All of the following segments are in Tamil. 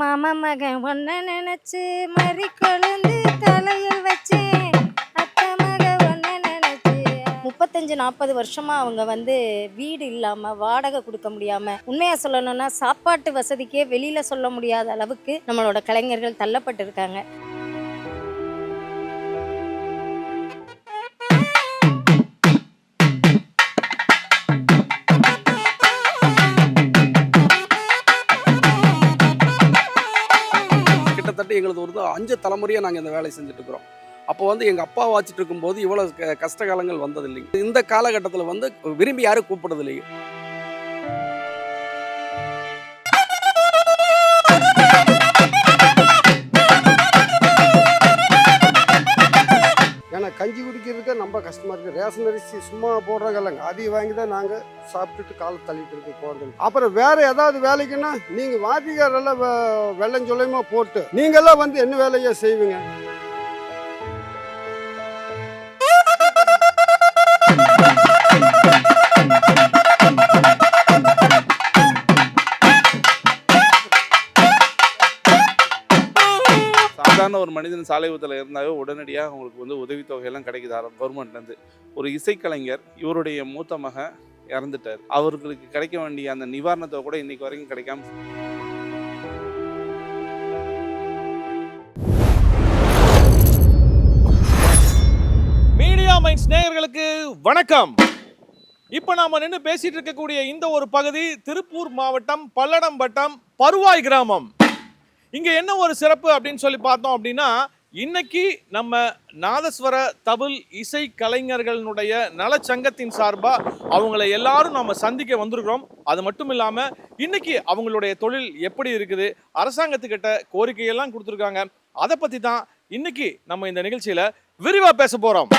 மாமா மகன் ஒன்ன நினைச்சு மறி கொழுந்து தலையில் வச்சேன். அத்தை மக ஒன்ன நினைச்சு 35-40 வருஷமா அவங்க வீடு இல்லாம வாடகை கொடுக்க முடியாம, உண்மையா சொல்லணும்னா சாப்பாட்டு வசதிக்கே வெளியில சொல்ல முடியாத அளவுக்கு நம்மளோட கலைஞர்கள் தள்ளப்பட்டு இருக்காங்க. கிட்டத்தட்ட எங்களுக்கு ஒரு 5 தலைமுறையாக நாங்கள் இந்த வேலையை செஞ்சுட்டு இருக்கிறோம். அப்போ எங்கள் அப்பா வாச்சிட்டு இருக்கும்போது இவ்வளோ கஷ்ட காலங்கள் வந்தது இல்லைங்க. இந்த காலகட்டத்தில் விரும்பி யாரும் கூப்பிடுறது இல்லைங்க. ஏன்னா கஞ்சி குடிக்கிறதுக்கு ரொம்ப கஷ்டமாக இருக்குது. ரேஷன் அரிசி சும்மா போடுறாங்க இல்லைங்க, அதையும் வாங்கி தான் நாங்கள் சாப்பிட்டுட்டு காலை தள்ளிட்டு இருக்கு போகிறது. அப்புறம் வேறு ஏதாவது வேலைக்குன்னா நீங்கள் வாத்திகாரெல்லாம் வெள்ளஞ்சொல்லையுமா போட்டு நீங்கள்லாம் என்ன வேலையை செய்வீங்க? சாதாரண ஒரு மனிதன் சாலை விபத்தில் இருந்தாவே உடனடியாக அவங்களுக்கு உதவித்தொகையெல்லாம் கிடைக்குது கவர்மெண்ட்லேருந்து. ஒரு இசைக்கலைஞர், இவருடைய மூத்த மகன் இறந்துட்டார். அவர்களுக்கு கிடைக்க வேண்டிய அந்த நிவாரணத்தை கூட இன்னைக்கு வரைக்கும் கிடைக்காம. மீடியா மைண்ட்ஸ் நேயர்களுக்கு வணக்கம். இப்போ நாம நின்று பேசிட்டு இருக்கக்கூடிய இந்த ஒரு பகுதி திருப்பூர் மாவட்டம் பல்லடம் வட்டம் பருவாய் கிராமம். இங்க என்ன ஒரு சிறப்பு அப்படின்னு சொல்லி பார்த்தோம் அப்படின்னா, இன்னைக்கு நம்ம நாதஸ்வர தவில் இசை கலைஞர்களுடைய நலச்சங்கத்தின் சார்பா அவங்களை எல்லாரும் நம்ம சந்திக்க வந்திருக்கிறோம். அது மட்டும் இல்லாம இன்னைக்கு அவங்களுடைய தொழில் எப்படி இருக்குது, அரசாங்கத்துக்கிட்ட கோரிக்கையெல்லாம் கொடுத்துருக்காங்க. அதை பத்தி தான் இன்னைக்கு நம்ம இந்த நிகழ்ச்சியில விரிவா பேச போறோம்.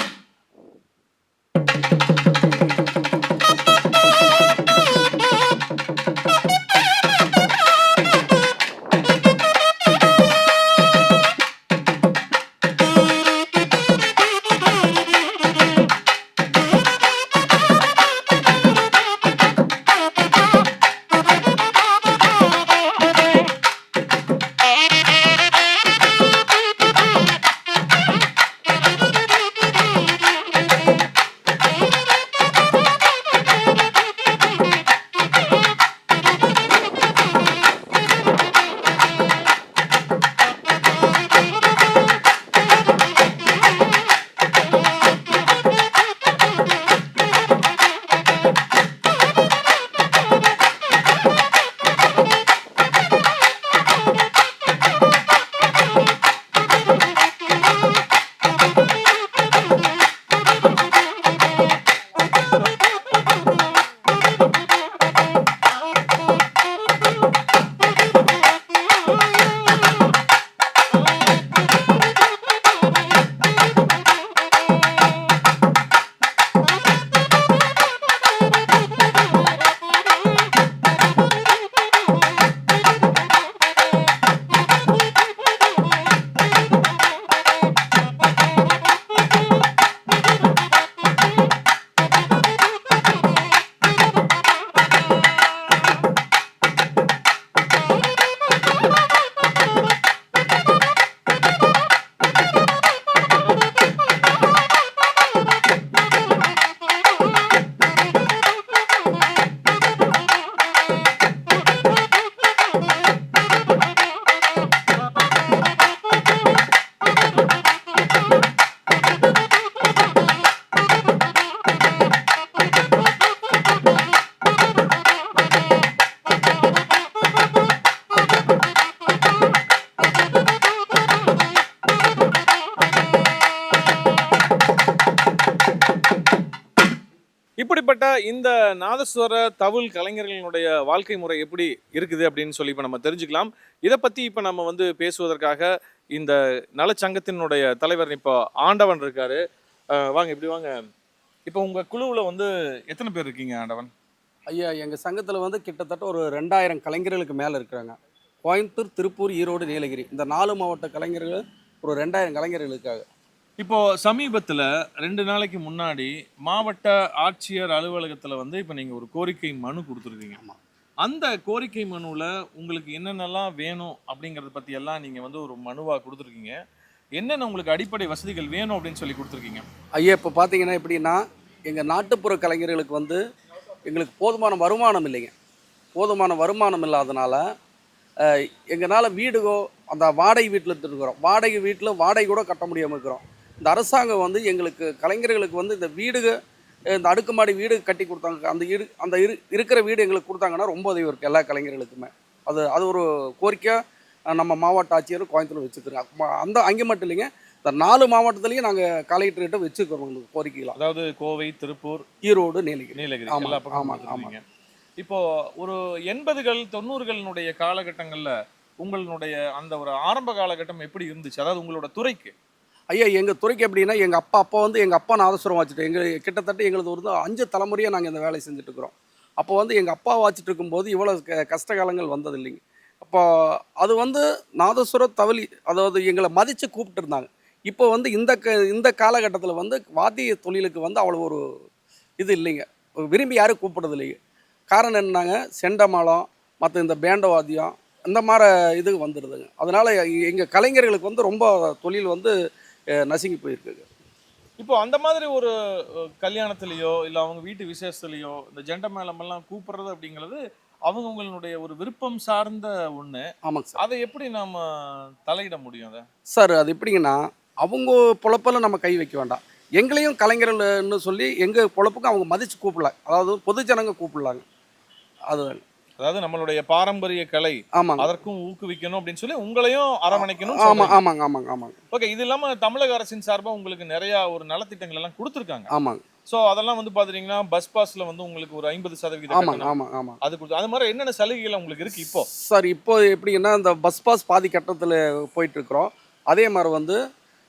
இப்படிப்பட்ட இந்த நாதஸ்வர தவில் கலைஞர்களுடைய வாழ்க்கை முறை எப்படி இருக்குது அப்படின்னு சொல்லி இப்போ நம்ம தெரிஞ்சுக்கலாம். இதை பற்றி இப்போ நம்ம பேசுவதற்காக இந்த நலச்சங்கத்தினுடைய தலைவர் இப்போ ஆண்டவன் இருக்காரு. வாங்க, இப்படி வாங்க. இப்போ உங்கள் குழுவில் எத்தனை பேர் இருக்கீங்க ஆண்டவன்? ஐயா, எங்கள் சங்கத்தில் கிட்டத்தட்ட ஒரு 2000 கலைஞர்களுக்கு மேலே இருக்கிறாங்க. கோயம்புத்தூர், திருப்பூர், ஈரோடு, நீலகிரி இந்த 4 மாவட்ட கலைஞர்கள் ஒரு 2000 கலைஞர்களுக்காக. இப்போ சமீபத்தில் 2 நாளைக்கு முன்னாடி மாவட்ட ஆட்சியர் அலுவலகத்தில் இப்போ நீங்கள் ஒரு கோரிக்கை மனு கொடுத்துருக்கீங்க. அந்த கோரிக்கை மனுவில் உங்களுக்கு என்னென்னலாம் வேணும் அப்படிங்கிறத பற்றி எல்லாம் நீங்கள் வந்து ஒரு மனுவாக கொடுத்துருக்கீங்க. என்னென்ன உங்களுக்கு அடிப்படை வசதிகள் வேணும் அப்படின்னு சொல்லி கொடுத்துருக்கீங்க? ஐயா இப்போ பார்த்தீங்கன்னா எப்படின்னா, எங்கள் நாட்டுப்புற கலைஞர்களுக்கு வந்து எங்களுக்கு போதுமான வருமானம் இல்லைங்க. போதுமான வருமானம் இல்லாதனால எங்களால் வீடுகோ அந்த வாடகை வீட்டில் இருக்கிறோம். வாடகை வீட்டில் வாடகை கூட கட்ட முடியாமல் இருக்கிறோம். இந்த அரசாங்கம் வந்து எங்களுக்கு கலைஞர்களுக்கு வந்து இந்த வீடுக இந்த அடுக்குமாடி வீடு கட்டி கொடுத்தாங்க. அந்த இருக்கிற வீடு எங்களுக்கு கொடுத்தாங்கன்னா ரொம்ப உதவி இருக்குது எல்லா கலைஞர்களுக்குமே. அது ஒரு கோரிக்கையாக நம்ம மாவட்ட ஆட்சியர் கோயம்புத்தூர் வச்சுக்கிறோங்க. அங்கே மட்டும் இல்லைங்க, இந்த 4 மாவட்டத்துலேயும் நாங்கள் கலெக்டர்கிட்ட வச்சுக்கிறோம் உங்களுக்கு கோரிக்கைகளாக. அதாவது கோவை, திருப்பூர், ஈரோடு, நீலகிரி. நீலகிரி எல்லா பக்கமும் கொடுத்துருக்கீங்க. இப்போ ஒரு 80கள் 90களினுடைய காலகட்டங்கள்ல உங்களுடைய அந்த ஒரு ஆரம்ப காலகட்டம் எப்படி இருந்துச்சு? அதாவது உங்களோட துறைக்கு. ஐயா எங்கள் துறைக்கு எப்படின்னா, எங்கள் அப்பா வந்து எங்கள் அப்பா நாதஸ்வரம் வாச்சிட்டு கிட்டத்தட்ட எங்களது ஒரு 5 தலைமுறையாக நாங்கள் இந்த வேலையை செஞ்சுட்டு இருக்கிறோம். அப்போ வந்து எங்கள் அப்பா வாச்சிட்டு இருக்கும்போது இவ்வளோ கஷ்ட காலங்கள் வந்தது இல்லைங்க. அப்போ அது வந்து நாதஸ்வர தவளி, அதாவது எங்களை மதித்து கூப்பிட்டு இருந்தாங்க. இப்போ வந்து இந்த காலகட்டத்தில் வந்து வாத்திய தொழிலுக்கு வந்து அவ்வளோ ஒரு இது இல்லைங்க, விரும்பி யாரும் கூப்பிடுறது இல்லைங்க. காரணம் என்னன்னாங்க, செண்டமேளம் மற்ற இந்த பேண்ட வாத்தியம் இந்த மாதிரி இது வந்துடுதுங்க. அதனால் எங்கள் கலைஞர்களுக்கு வந்து ரொம்ப தொழில் வந்து நசுங்கி போயிருக்குங்க. இப்போ அந்த மாதிரி ஒரு கல்யாணத்துலேயோ இல்லை அவங்க வீட்டு விசேஷத்துலேயோ இந்த ஜெண்ட மேளமெல்லாம் கூப்பிடுறது அப்படிங்கிறது அவங்களுடைய ஒரு விருப்பம் சார்ந்த ஒன்று. ஆமாங்க சார். அதை எப்படி நாம் தலையிட முடியும்? அதை சார் அது எப்படிங்கன்னா, அவங்க பொழப்பில் நம்ம கை வைக்க வேண்டாம். எங்களையும் கலைஞர்கள்னு சொல்லி எங்கள் பொழப்புக்கும் அவங்க மதித்து கூப்பிடலாம். அதாவது பொதுஜனங்க கூப்பிடலாங்க. அது அதாவது நம்மளுடைய பாரம்பரிய கலை, ஆமாங்க, அதற்கும் ஊக்குவிக்கணும் அப்படின்னு சொல்லி உங்களையும் அரவணைக்கணும். ஆமாங்க. ஓகே, இது இல்லாமல் தமிழக அரசின் சார்பாக உங்களுக்கு நிறையா ஒரு நலத்திட்டங்கள் எல்லாம் கொடுத்துருக்காங்க. ஆமாங்க. ஸோ அதெல்லாம் வந்து பார்த்துட்டிங்கன்னா பஸ் பாஸில் வந்து உங்களுக்கு ஒரு 50% ஆமாங்க. அது கொடுத்து அது மாதிரி என்னென்ன சலுகைகள் உங்களுக்கு இருக்குது இப்போ? சார் இப்போ எப்படின்னா, இந்த பஸ் பாஸ் பாதி கட்டத்தில் போயிட்டுருக்குறோம். அதே மாதிரி வந்து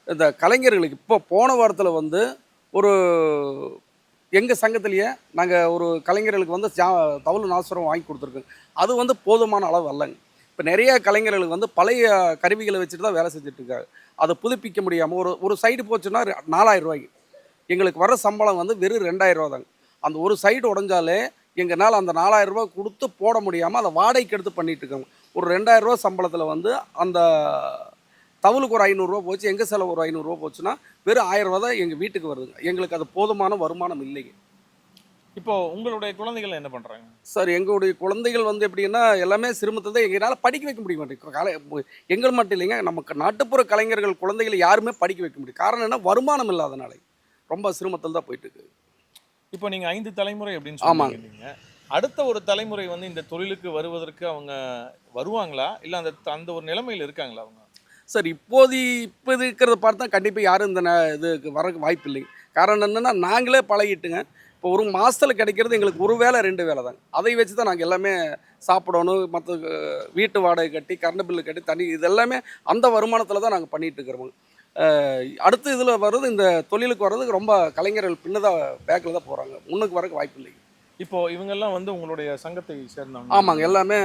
இந்த கலைஞர்களுக்கு இப்போ போன வாரத்தில் வந்து ஒரு எங்கள் சங்கத்திலேயே நாங்கள் ஒரு கலைஞர்களுக்கு வந்து தவுள் நாசுரம் வாங்கி கொடுத்துருக்கோங்க. அது வந்து போதுமான அளவு அல்லங்க. இப்போ நிறைய கலைஞர்களுக்கு வந்து பழைய கருவிகளை வச்சுட்டு தான் வேலை செஞ்சுட்ருக்காங்க. அதை புதுப்பிக்க முடியாமல் ஒரு சைடு போச்சுன்னா 4000 ரூபாய்க்கு எங்களுக்கு வர சம்பளம் வந்து வெறும் 2000 ரூபா தாங்க. அந்த ஒரு சைடு உடஞ்சாலே எங்களால் அந்த 4000 ரூபா கொடுத்து போட முடியாமல் அதை வாடகைக்கு எடுத்து பண்ணிகிட்ருக்காங்க. ஒரு 2000 ரூபா சம்பளத்தில் வந்து அந்த தவுளுக்கு ஒரு 500 ரூபா போச்சு, எங்கள் செலவு ஒரு 500 ரூபா போச்சுன்னா வெறும் 1000 ரூபா தான் எங்கள் வீட்டுக்கு வருதுங்க. எங்களுக்கு அது போதுமான வருமானம் இல்லைங்க. இப்போ உங்களுடைய குழந்தைகள் என்ன பண்ணுறாங்க? சார் எங்களுடைய குழந்தைகள் வந்து எப்படின்னா எல்லாமே சிரமத்தை தான் எங்களால் படிக்க வைக்க முடிய மாட்டேங்குது. எங்கள் மட்டும் இல்லைங்க, நமக்கு நாட்டுப்புற கலைஞர்கள் குழந்தைகளை யாருமே படிக்க வைக்க முடியும். காரணம் என்ன, வருமானம் இல்லாதனால ரொம்ப சிரமத்தில் தான் போயிட்டு இருக்கு. இப்போ நீங்கள் 5 தலைமுறை அப்படின்னு சொல்லுவீங்க. அடுத்த ஒரு தலைமுறை வந்து இந்த தொழிலுக்கு வருவதற்கு அவங்க வருவாங்களா, இல்லை அந்த ஒரு நிலைமையில் இருக்காங்களா அவங்க? சார் இப்போ இருக்கிறத பார்த்தா கண்டிப்பாக யாரும் இந்த இதுக்கு வரக்கு வாய்ப்பு இல்லைங்க. காரணம் என்னென்னா, நாங்களே பழகிட்டுங்க. இப்போ ஒரு மாதத்தில் கிடைக்கிறது எங்களுக்கு ஒரு வேளை 2 வேளை தாங்க. அதை வச்சு தான் நாங்கள் எல்லாமே சாப்பிடணும், மற்ற வீட்டு வாடகை கட்டி, கரண்ட் பில்லு கட்டி, தண்ணி, இது எல்லாமே அந்த வருமானத்தில் தான் நாங்கள் பண்ணிகிட்டு இருக்கிறோம். அடுத்து இதில் வர்றது, இந்த தொழிலுக்கு வர்றதுக்கு ரொம்ப கலைஞர்கள் பின்னதாக பேக்கில் தான் போகிறாங்க, முன்னுக்கு வரக்கு வாய்ப்பு இல்லைங்க. இப்போது இவங்கெல்லாம் வந்து உங்களுடைய சங்கத்தை சேர்ந்தவங்க? ஆமாங்க, எல்லாமே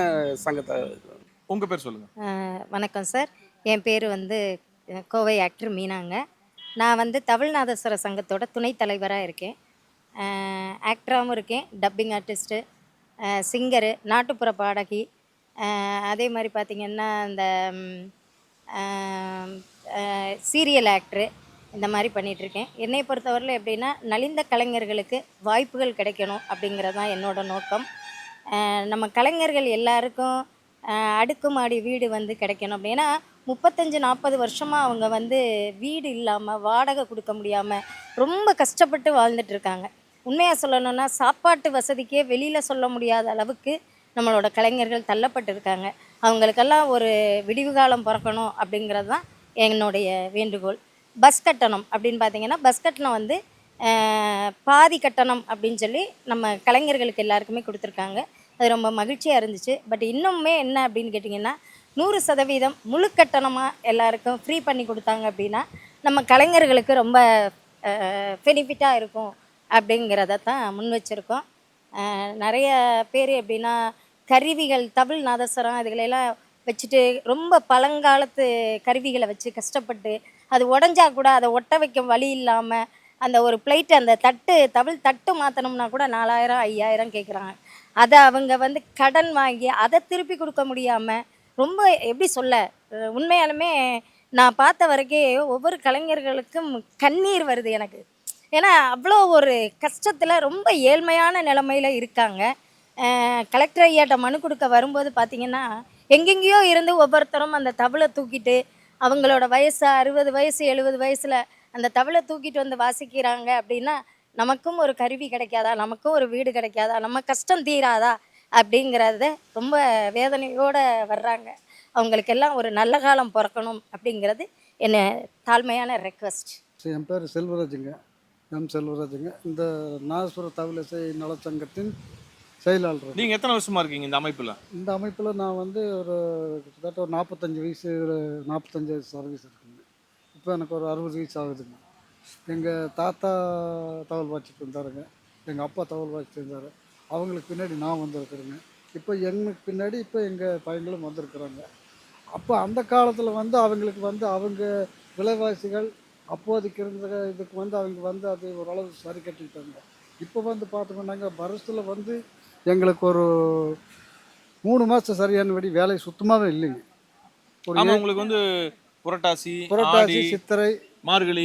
சங்கத்தை. உங்கள் பேர் சொல்லுங்கள். வணக்கம் சார், என் பேர் வந்து கோவை ஆக்டர் மீனாங்க. நான் வந்து தமிழ்நாதஸ்வர சங்கத்தோட துணைத் தலைவராக இருக்கேன். ஆக்டராகவும் இருக்கேன், டப்பிங் ஆர்டிஸ்ட்டு, சிங்கரு, நாட்டுப்புற பாடகி. அதே மாதிரி பார்த்திங்கன்னா இந்த சீரியல் ஆக்டரு, இந்த மாதிரி பண்ணிகிட்ருக்கேன். என்னை பொறுத்தவரையில் எப்படின்னா, நலிந்த கலைஞர்களுக்கு வாய்ப்புகள் கிடைக்கணும் அப்படிங்கிறது தான் என்னோட நோக்கம். நம்ம கலைஞர்கள் எல்லாருக்கும் அடுக்குமாடி வீடு வந்து கிடைக்கணும் அப்படின்னா, 35-40 வருஷமாக அவங்க வந்து வீடு இல்லாமல், வாடகை கொடுக்க முடியாமல் ரொம்ப கஷ்டப்பட்டு வாழ்ந்துட்டுருக்காங்க. உண்மையாக சொல்லணுன்னா, சாப்பாட்டு வசதிக்கே வெளியில் சொல்ல முடியாத அளவுக்கு நம்மளோட கலைஞர்கள் தள்ளப்பட்டு இருக்காங்க. அவங்களுக்கெல்லாம் ஒரு விடிவு காலம் பிறக்கணும் அப்படிங்கிறது தான் என்னுடைய வேண்டுகோள். பஸ் கட்டணம் அப்படின்னு பார்த்திங்கன்னா, பஸ் கட்டணம் வந்து பாதி கட்டணம் அப்படின்னு சொல்லி நம்ம கலைஞர்களுக்கு எல்லாருக்குமே கொடுத்துருக்காங்க. அது ரொம்ப மகிழ்ச்சியாக இருந்துச்சு. பட் இன்னுமே என்ன அப்படின்னு கேட்டிங்கன்னா, 100% முழு கட்டணமாக எல்லாருக்கும் ஃப்ரீ பண்ணி கொடுத்தாங்க அப்படின்னா நம்ம கலைஞர்களுக்கு ரொம்ப பெனிஃபிட்டாக இருக்கும் அப்படிங்கிறத தான் முன் வச்சுருக்கோம். நிறைய பேர் எப்படின்னா, கருவிகள், தவில் நாதஸ்வரம் இதுகளெல்லாம் வச்சுட்டு ரொம்ப பழங்காலத்து கருவிகளை வச்சு கஷ்டப்பட்டு அது உடஞ்சா கூட அதை ஒட்ட வைக்க வழி இல்லாமல், அந்த ஒரு பிளேட்டு, அந்த தட்டு, தவில் தட்டு மாற்றணும்னா கூட 4000 5000 கேட்குறாங்க. அதை அவங்க வந்து கடன் வாங்கி அதை திருப்பி கொடுக்க முடியாமல் ரொம்ப எப்படி சொல்ல உண்மையாலுமே நான் பார்த்த வரைக்கும் ஒவ்வொரு கலைஞர்களுக்கும் கண்ணீர் வருது எனக்கு. ஏன்னா அவ்வளோ ஒரு கஷ்டத்தில் ரொம்ப ஏழ்மையான நிலமையில இருக்காங்க. கலெக்டர் ஐயாட்ட மனு கொடுக்க வரும்போது பார்த்தீங்கன்னா எங்கெங்கேயோ இருந்து ஒவ்வொருத்தரும் அந்த தவளை தூக்கிட்டு அவங்களோட வயசு 60 வயசு 70 வயசில் அந்த தவளை தூக்கிட்டு வந்து வாசிக்கிறாங்க அப்படின்னா நமக்கும் ஒரு கருவி கிடைக்காதா, நமக்கும் ஒரு வீடு கிடைக்காதா, நம்ம கஷ்டம் தீராதா அப்படிங்கிறத ரொம்ப வேதனையோடு வர்றாங்க. அவங்களுக்கெல்லாம் ஒரு நல்ல காலம் பிறக்கணும் அப்படிங்கிறது என்ன தாழ்மையான ரெக்வஸ்ட். என் பேர் செல்வராஜுங்க, செல்வராஜுங்க. இந்த நாதஸ்வர தவிலிசை நலச்சங்கத்தின் செயலாளர். நீங்க எத்தனை வருஷமா இருக்கீங்க இந்த அமைப்புல? இந்த அமைப்பில் நான் வந்து ஒரு கிட்டத்தட்ட ஒரு 45 வயசு 45 வயசு சர்வீஸ் இருக்குங்க. இப்போ எனக்கு ஒரு 60 வயசு ஆகுதுங்க. எங்கள் தாத்தா தவல் வாச்சிட்டு இருந்தாருங்க, எங்கள் அப்பா தவல் வாச்சிட்டு இருந்தார். அவங்களுக்கு பின்னாடி நான் வந்திருக்கிறேங்க. இப்போ எனக்கு பின்னாடி இப்போ எங்கள் பையங்களும் வந்திருக்கிறாங்க. அப்போ அந்த காலத்தில் வந்து அவங்களுக்கு வந்து அவங்க விலைவாசிகள் அப்போதைக்கு இருந்த இதுக்கு வந்து அவங்க வந்து அது ஓரளவு சரி கட்டிக்கிட்டாங்க. இப்போ வந்து பார்த்தோம்னாங்க வருஷத்தில் வந்து எங்களுக்கு ஒரு 3 மாதம் சரியானபடி வேலை சுத்தமாகவே இல்லைங்க. ஆமா, உங்களுக்கு வந்து புரட்டாசி, புரட்டாசி, ஆடி, சித்திரை, மார்கழி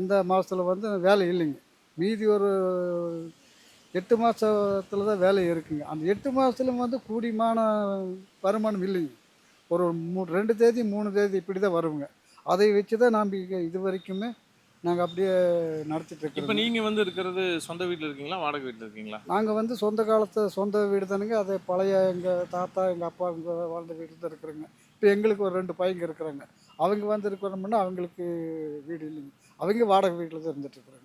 இந்த மாதத்தில் வந்து வேலை இல்லைங்க. மீதி ஒரு 8 மாதத்தில் தான் வேலை இருக்குங்க. அந்த 8 மாதத்துலையும் வந்து கூடியமான வருமானம் இல்லைங்க. ஒரு 2 தேதி 3 தேதி இப்படி தான் வருங்க. அதை வச்சு தான் நாம் இது வரைக்குமே நாங்கள் அப்படியே நடத்திட்டு இப்போ இருக்கோம். நீங்க வந்து இருக்கிறது சொந்த வீட்டில் இருக்கீங்களா, வாடகை வீட்டில் இருக்கீங்களா? நாங்கள் வந்து சொந்த வீடு தானுங்க. அது பழைய எங்கள் தாத்தா எங்கள் அப்பா இங்கே வாழ்ந்த வீடு தான் இருக்கிறோங்க. இப்போ எங்களுக்கு ஒரு 2 பையங்க இருக்கிறாங்க. அவங்க வந்து இருக்கிறோம்னா அவங்களுக்கு வீடு இல்லைங்க. அவங்க வாடகை வீட்டில் தான் இருந்துட்டு இருக்கிறாங்க.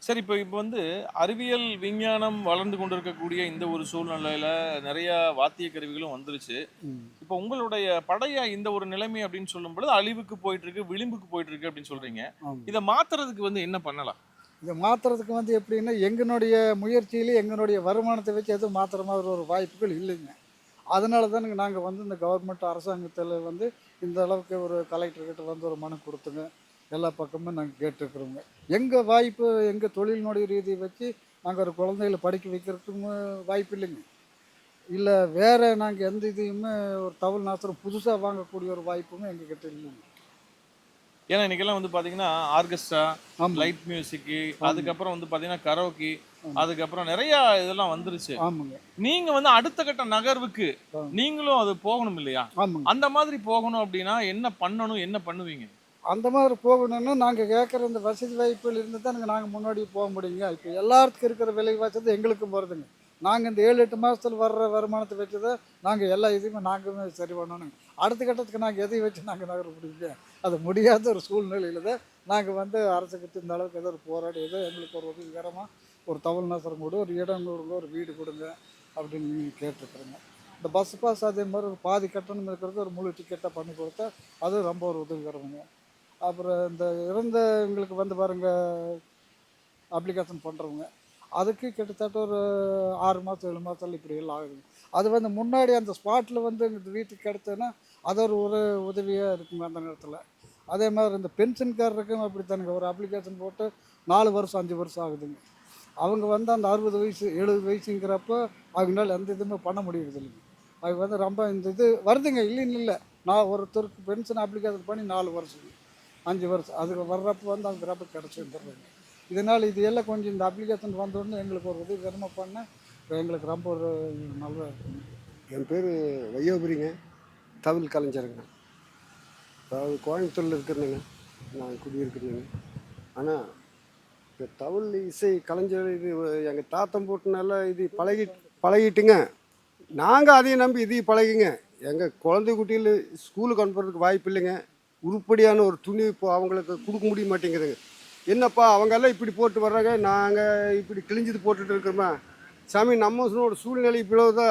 சரி, இப்போ வந்து அறிவியல் விஞ்ஞானம் வளர்ந்து கொண்டு இருக்கக்கூடிய இந்த ஒரு சூழ்நிலையில நிறைய வாத்திய கருவிகளும் வந்துருச்சு. இப்போ உங்களுடைய படைய இந்த ஒரு நிலைமை அப்படின்னு சொல்லும் பொழுது அழிவுக்கு போயிட்டு இருக்கு, விளிம்புக்கு போயிட்டு இருக்கு அப்படின்னு சொல்றீங்க. இதை மாத்துறதுக்கு வந்து என்ன பண்ணலாம்? இதை மாற்றுறதுக்கு வந்து எப்படின்னா எங்களுடைய முயற்சியிலே எங்களுடைய வருமானத்தை வச்சு எதுவும் மாற்றுற மாதிரி ஒரு வாய்ப்புகள் இல்லைங்க. அதனால தானுங்க நாங்கள் வந்து இந்த கவர்மெண்ட் அரசாங்கத்தில் வந்து இந்த அளவுக்கு ஒரு கலெக்டர்கிட்ட வந்து ஒரு மனு கொடுத்துங்க எல்லா பக்கமும் நாங்கள் கேட்டுருக்குறோங்க. எங்கள் வாய்ப்பு எங்கள் தொழிலினுடைய ரீதியை வச்சு நாங்கள் ஒரு குழந்தைகளை படிக்க வைக்கிறதுக்கும் வாய்ப்பு இல்லைங்க. இல்லை வேறு நாங்கள் எந்த இதையுமே ஒரு தவல் நாசரம் புதுசாக வாங்கக்கூடிய ஒரு வாய்ப்புமே எங்ககிட்ட இல்லைங்க. ஏன்னா இன்னைக்கெல்லாம் வந்து பார்த்தீங்கன்னா ஆர்கெஸ்ட்ரா, ஆமாம், லைட் மியூசிக்கு, அதுக்கப்புறம் வந்து பார்த்தீங்கன்னா கரோக்கி, அதுக்கப்புறம் நிறைய இதெல்லாம் வந்துருச்சு. ஆமாங்க. நீங்க வந்து அடுத்த கட்ட நகர்வுக்கு நீங்களும் அது போகணும் இல்லையா? ஆமாங்க. அந்த மாதிரி போகணும் அப்படின்னா என்ன பண்ணணும், என்ன பண்ணுவீங்க? அந்த மாதிரி போகணுன்னா நாங்கள் கேட்குற இந்த வசதி வாய்ப்புகள் இருந்து தான் நாங்கள் முன்னாடி போக முடியுங்க. இப்போ எல்லாத்துக்கும் இருக்கிற விலைவாசி தான் எங்களுக்கும் வருதுங்க. நாங்கள் இந்த 7-8 மாதத்தில் வர்ற வருமானத்தை வச்சு தான் நாங்கள் எல்லா இதையுமே நாங்களுமே சரி பண்ணணுங்க. அடுத்த கட்டத்துக்கு நாங்கள் எதையும் வச்சு நாங்கள் நகர முடியுங்க. அது முடியாத ஒரு சூழ்நிலையில் தான் நாங்கள் வந்து அரசுக்கிட்ட இந்த அளவுக்கு ஏதோ ஒரு போராடி ஏதோ எங்களுக்கு ஒரு உதவிகரமாக ஒரு தவல் நாசரம் கூட ஒரு இடம் கொடுங்க, ஒரு வீடு கொடுங்க அப்படின்னு நீங்கள் கேட்டுருக்குறேங்க. இந்த பஸ் பாஸ் அதே மாதிரி ஒரு பாதி கட்டணம் இருக்கிறது ஒரு முழு டிக்கெட்டாக பண்ணி கொடுத்தா அது ரொம்ப ஒரு உதவிகரமுங்க. அப்புறம் இந்த இறந்தவங்களுக்கு வந்து பாருங்கள் அப்ளிகேஷன் பண்ணுறவங்க அதுக்கு கிட்டத்தட்ட ஒரு 6 மாதம் 7 மாதத்தில் இப்படி எல்லாம் ஆகுதுங்க. அது வந்து முன்னாடி அந்த ஸ்பாட்டில் வந்து இந்த வீட்டுக்கு கிடைச்சதுன்னா அது ஒரு உதவியாக இருக்குங்க அந்த நேரத்தில். அதே மாதிரி இந்த பென்ஷன்காரருக்கும் அப்படித்தானுங்க. ஒரு அப்ளிகேஷன் போட்டு 4 வருஷம் 5 வருஷம் ஆகுதுங்க. அவங்க வந்து அந்த 60 வயசு 70 வயசுங்கிறப்போ அவங்களால எந்த இதுவுமே பண்ண முடியுறது இல்லைங்க. அவங்க வந்து ரொம்ப இந்த இது வருதுங்க, இல்லைன்னு இல்லை. நான் ஒருத்தருக்கு பென்ஷன் அப்ளிகேஷன் பண்ணி 4 வருஷம் 5 வருஷம் அதுக்கு வர்றப்போ வந்து அவங்க ரொம்ப கிடச்சி வந்துடுறாங்க. இதனால் இது எல்லாம் கொஞ்சம் இந்த அப்ளிகேஷன் வந்தோடனே எங்களுக்கு ஒரு உதவிகரமாக பண்ண எங்களுக்கு ரொம்ப ஒரு நல்லா இருக்குங்க. என் பேர் வையோபுரிங்க, தவில் கலைஞருங்க. அதாவது கோயம்புத்தூரில் இருக்கிறேங்க, நான் குடியிருக்கிறேங்க. ஆனால் இந்த தவில் இசை கலைஞர் இது எங்கள் தாத்தம் போட்டுனால இது பழகிட்டுங்க. நாங்கள் அதையும் நம்பி இதையும் பழகிங்க. எங்கள் குழந்தை குட்டியில் ஸ்கூலுக்கு அனுப்புறதுக்கு வாய்ப்பு இல்லைங்க. உருப்படியான ஒரு துணி இப்போ அவங்களுக்கு கொடுக்க முடிய மாட்டேங்குதுங்க. என்னப்பா அவங்கெல்லாம் இப்படி போட்டு வர்றாங்க, நாங்கள் இப்படி கிழிஞ்சது போட்டுட்டு இருக்கிறோமா சாமி, நம்மளோட சூழ்நிலை இவ்வளவுதா,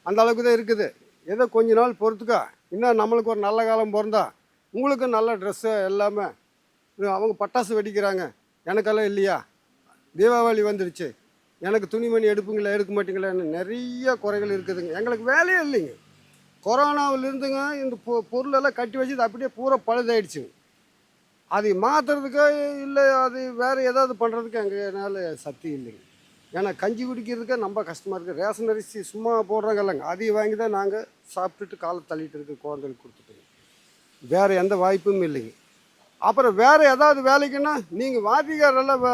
அந்த அளவுக்கு தான் இருக்குது. ஏதோ கொஞ்ச நாள் பொறுத்துக்கா, இன்னும் நம்மளுக்கு ஒரு நல்ல காலம் பிறந்தா உங்களுக்கு நல்ல ட்ரெஸ்ஸு எல்லாமே. அவங்க பட்டாசு வெடிக்கிறாங்க, எனக்கெல்லாம் இல்லையா? தீபாவளி வந்துடுச்சு, எனக்கு துணிமணி எடுப்புங்களா எடுக்க மாட்டீங்களான்னு நிறைய குறைகள் இருக்குதுங்க. எங்களுக்கு வேலையே இல்லைங்க. கொரோனாவில் இருந்துங்க இந்த பொருளெல்லாம் கட்டி வச்சு அப்படியே பூரா பழுதாயிடுச்சுங்க. அதை மாற்றுறதுக்கோ இல்லை அது வேறு ஏதாவது பண்ணுறதுக்கு எங்களால் சக்தி இல்லைங்க. ஏன்னா கஞ்சி குடிக்கிறதுக்கே ரொம்ப கஷ்டமாக இருக்குது. ரேஷன் அரிசி சும்மா போடுறாங்க இல்லைங்க, அதையும் வாங்கி தான் நாங்கள் சாப்பிட்டுட்டு காலை தள்ளிட்டு இருக்க குழந்தைகளுக்கு கொடுத்துட்டோங்க. வேறு எந்த வாய்ப்பும் இல்லைங்க. அப்புறம் வேறு ஏதாவது வேலைக்குன்னா நீங்கள் வாத்திகாரெல்லாம்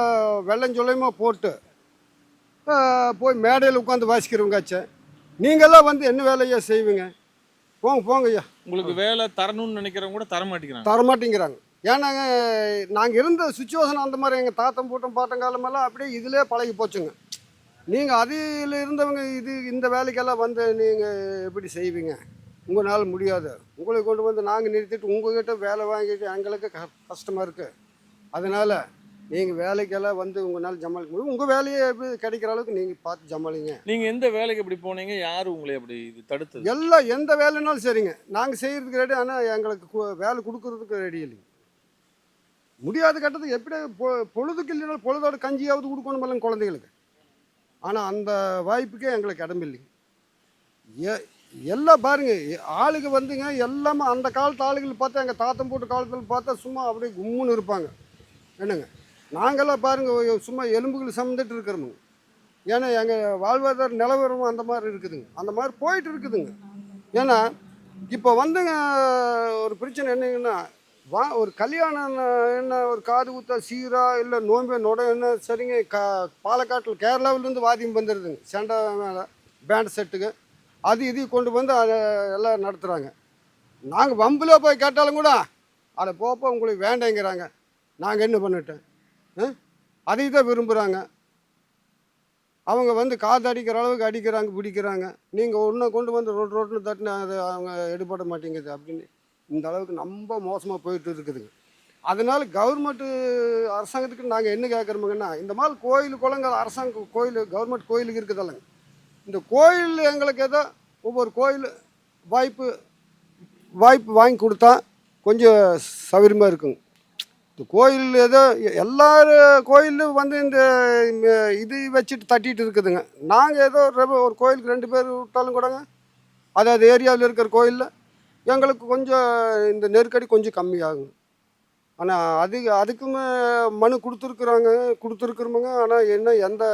வெள்ளஞ்சொல்லையுமா போட்டு போய் மேடையில் உட்காந்து வாசிக்கிறவங்காச்சே, நீங்கள்லாம் வந்து என்ன வேலையா செய்வீங்க? போங்க போங்க ஐயா. உங்களுக்கு வேலை தரணும்னு நினைக்கிறவங்க கூட தர மாட்டேங்கிறாங்க. தரமாட்டேங்கிறாங்க. ஏன்னாங்க நாங்கள் இருந்த சுச்சுவேஷன் அந்த மாதிரி. எங்கள் தாத்தம் பூட்டம் பாட்டங்காலமெல்லாம் அப்படியே இதிலே பழகி போச்சுங்க. நீங்கள் அதில் இருந்தவங்க இந்த வேலைக்கெல்லாம் வந்து நீங்கள் எப்படி செய்வீங்க? உங்களால் முடியாது. உங்களை கொண்டு வந்து நாங்கள் நிறுத்திட்டு உங்கள்கிட்ட வேலை வாங்கிட்டு எங்களுக்கு கஷ்டமாக இருக்குது. அதனால் நீங்கள் வேலைக்கெல்லாம் வந்து உங்களால் ஜமாளிக்க முடியும். உங்கள் வேலையை எப்படி கிடைக்கிற அளவுக்கு நீங்கள் பார்த்து ஜமாளிங்க. நீங்கள் எந்த வேலைக்கு எப்படி போனீங்க? யார் உங்களை அப்படி இது தடுத்தது? எல்லாம் எந்த வேலைனாலும் சரிங்க, நாங்கள் செய்கிறதுக்கு ரெடி. ஆனால் எங்களுக்கு வேலை கொடுக்கறதுக்கு ரெடி இல்லைங்க. முடியாத கட்டத்துக்கு எப்படி பொழுதுக்கு இல்லைனாலும் பொழுதோட கஞ்சியாவது கொடுக்கணும் இல்லைங்க குழந்தைகளுக்கு. ஆனால் அந்த வாய்ப்புக்கே எங்களுக்கு இடம் இல்லைங்க. எல்லாம் பாருங்க, ஆளுங்க வந்துங்க எல்லாமே அந்த காலத்து ஆளுகள் பார்த்தா, எங்கள் தாத்தம் போட்டு காலத்தில் பார்த்தா சும்மா அப்படியே கும்முன்னு இருப்பாங்க. என்னங்க நாங்கள்லாம் பாருங்க சும்மா எலும்புகள் சமந்துட்டு இருக்கிறோமுங்க. ஏன்னா எங்கள் வாழ்வாதார நிலவரம் அந்த மாதிரி இருக்குதுங்க, அந்த மாதிரி போயிட்டு இருக்குதுங்க. ஏன்னா இப்போ வந்துங்க ஒரு பிரச்சனை என்னங்கன்னா, ஒரு கல்யாணம் என்ன, ஒரு காது குத்தா சீரா இல்லை நோம்பு நொட என்ன சரிங்க, பாலக்காட்டில் கேரளாவிலேருந்து வாத்தியம் வந்துடுதுங்க. செண்டை மேலே பேண்ட் செட்டுக்கு அது இதையும் கொண்டு வந்து அதை எல்லாம் நடத்துகிறாங்க. நாங்கள் வம்பில் போய் கேட்டாலும் கூட அதை போப்போ உங்களுக்கு வேண்டாங்கிறாங்க. நாங்கள் என்ன பண்ணிட்டேன்? அதை தான் விரும்புகிறாங்க. அவங்க வந்து காது அடிக்கிற அளவுக்கு அடிக்கிறாங்க, பிடிக்கிறாங்க. நீங்கள் ஒன்றை கொண்டு வந்து ரோட்டில் தட்டினா அது அவங்க எடுபட மாட்டேங்குது அப்படின்னு இந்த அளவுக்கு ரொம்ப மோசமாக போயிட்டு இருக்குதுங்க. அதனால் கவர்மெண்ட்டு அரசாங்கத்துக்கு நாங்கள் என்ன கேட்குறோமுங்கன்னா, இந்த மாதிரி கோயில் குளங்கள் அரசாங்க கோயில் கவர்மெண்ட் கோயிலுக்கு இருக்குதல்லங்க, இந்த கோயில் எங்களுக்கு ஏதோ ஒவ்வொரு கோயில் வாய்ப்பு வாங்கி கொடுத்தா கொஞ்சம் சௌகரியமாக இருக்குங்க. இந்த கோயில் ஏதோ எல்லார் கோயிலும் வந்து இந்த இது வச்சுட்டு தட்டிட்டு இருக்குதுங்க. நாங்கள் ஏதோ ஒரு கோயிலுக்கு 2 பேர் விட்டாலும் கூடங்க, அதாவது ஏரியாவில் இருக்கிற கோயிலில் எங்களுக்கு கொஞ்சம் இந்த நெருக்கடி கொஞ்சம் கம்மியாகும். ஆனால் அதுக்குமே மனு கொடுத்துருக்குறோமுங்க. ஆனால் என்ன எந்த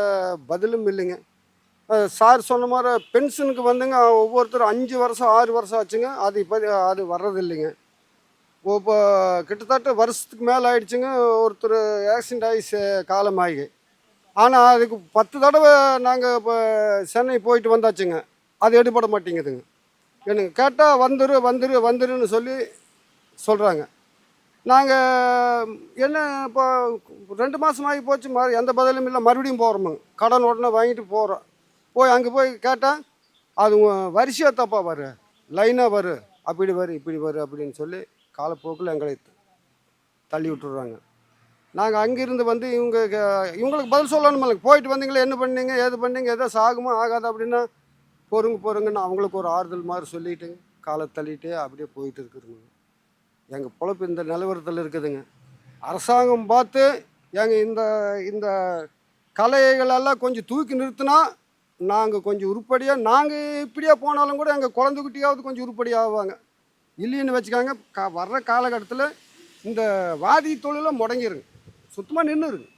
பதிலும் இல்லைங்க. சார் சொன்ன மாதிரி பென்ஷனுக்கு வந்துங்க ஒவ்வொருத்தரும் 5 வருஷம் 6 வருஷம் ஆச்சுங்க. அது வர்றதில்லைங்க. இப்போ கிட்டத்தட்ட வருஷத்துக்கு மேலே ஆயிடுச்சுங்க. ஒருத்தர் ஆக்சிடென்ட் ஆகி காலமாகி. ஆனால் அதுக்கு 10 தடவை நாங்கள் இப்போ சென்னை போயிட்டு வந்தாச்சுங்க. அது எடுபட மாட்டேங்குதுங்க. எனக்கு கேட்டால் வந்துருன்னு சொல்கிறாங்க. நாங்கள் என்ன இப்போ 2 மாதம் ஆகி போச்சு, எந்த பதிலும் இல்லை. மறுபடியும் போகிறோமுங்க, கடன் உடனே வாங்கிட்டு போகிறோம். அங்கே போய் கேட்டால் அது வரிசையாக தப்பாக லைனாக அப்படி இப்படி அப்படின்னு சொல்லி காலப்போக்கில் எங்களை தள்ளி விட்டுடுறாங்க. நாங்கள் அங்கேருந்து வந்து இவங்களுக்கு பதில் சொல்லணுமில்ல. போயிட்டு வந்தீங்களே, என்ன பண்ணீங்க, ஏது பண்ணீங்க, எதோ சாகுமா ஆகாது அப்படின்னா பொறுங்கன்னு அவங்களுக்கு ஒரு ஆறுதல் மாதிரி சொல்லிட்டு காலை தள்ளிட்டு அப்படியே போயிட்டு இருக்குதுங்க. எங்கள் பொழப்பு இந்த நிலவரத்தில் இருக்குதுங்க. அரசாங்கம் பார்த்து இந்த கலைகளெல்லாம் கொஞ்சம் தூக்கி நிறுத்தினா நாங்கள் கொஞ்சம் உருப்படியாக, நாங்கள் இப்படியே போனாலும் கூட எங்கள் குழந்தைக்குட்டியாவது கொஞ்சம் உருப்படியாக ஆவாங்க. இல்லைன்னு வச்சுக்காங்க, வர்ற காலகட்டத்தில் இந்த வாதி தொழிலும் முடங்கிருங்க, சுத்தமாக நின்றுருங்க.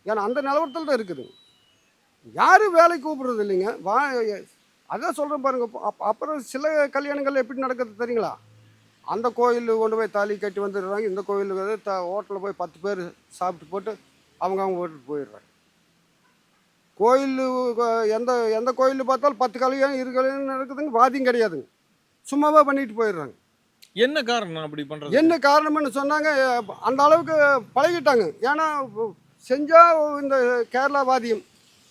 ஏன்னா அந்த நிலவரத்தில் தான் இருக்குதுங்க. யாரும் வேலைக்கு கூப்பிட்றது இல்லைங்க. அதான் சொல்கிறேன் பாருங்கள். அப்புறம் சில கல்யாணங்கள் எப்படி நடக்குது தெரியுங்களா? அந்த கோயில் கொண்டு போய் தாலி கட்டி வந்துடுறாங்க. இந்த கோயிலுக்கு வந்து ஹோட்டலில் போய் 10 பேர் சாப்பிட்டு போட்டு அவங்க வீட்டுக்கு போயிடுறாங்க. கோயில் எந்த கோயில் பார்த்தாலும் 10 கல்யாணம் 20 கல்யாணம் நடக்குதுங்க. வாதியும் கிடையாதுங்க, சும்மாவே பண்ணிட்டு போயிடுறாங்க. என்ன காரணம் அப்படி பண்ணுறது? என்ன காரணம்னு சொன்னாங்க, அந்த அளவுக்கு பழகிட்டாங்க. ஏன்னா செஞ்சால் இந்த கேரளா வாதியம்